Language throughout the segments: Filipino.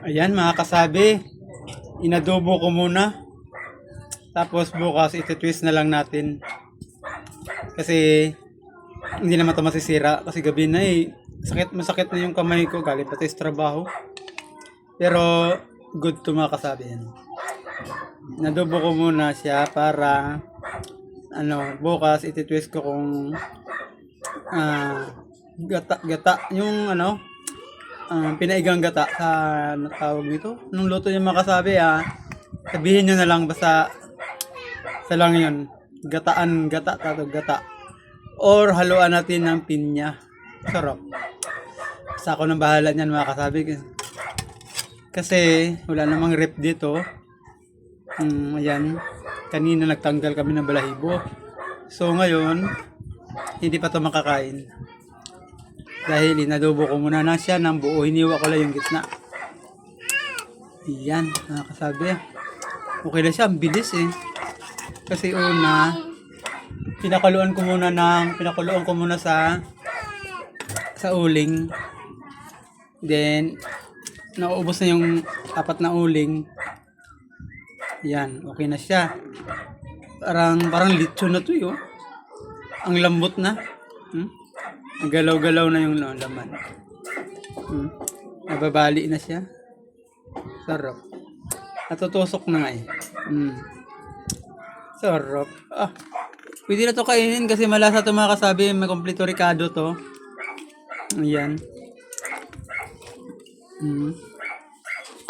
Ayan mga kasabi, inadobo ko muna. Tapos bukas iti-twist na lang natin. Kasi hindi naman ito masisira. Kasi gabi na masakit na yung kamay ko galing pati sa trabaho. Pero good to mga kasabi. Inadobo ko muna siya para bukas iti-twist ko kung gata yung pinaigang gata sa tawag nito. Nung luto niya makasabi sabihin nyo na lang basta sa lang yun. Gata. Or haluan natin ng pinya. Sarap. Sa ako nang bahala niyan mga kasabi. Kasi wala namang rep dito. Ayan. Kanina nagtanggal kami ng balahibo. So ngayon, hindi pa ito makakain. Dahil inadobo ko muna na siya ng buo. Hiniwa ko lang yung gitna. Ayan, mga kasabi. Okay na siya, ang bilis Kasi una, pinakuluan ko muna sa uling. Then, nauubos na yung 4 na uling. Ayan, okay na siya. Parang lechon na to Ang lambot na. Galaw-galaw na yung laman. Nababali na siya. Sarap. Natutusok na nga Sarap. Pwede na to kainin kasi malasa to mga kasabi. May kompleto ricado to. Ayan.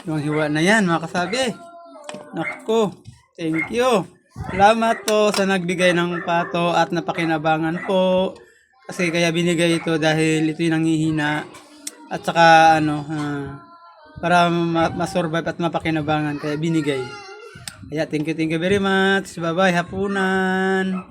Yung hiwa na yan mga kasabi. Nako. Thank you. Salamat po sa nagbigay ng pato at napakinabangan po. Kasi kaya binigay ito dahil ito yung nanghihina. At saka para masurvive at mapakinabangan kaya binigay. Kaya thank you very much. Bye bye hapunan.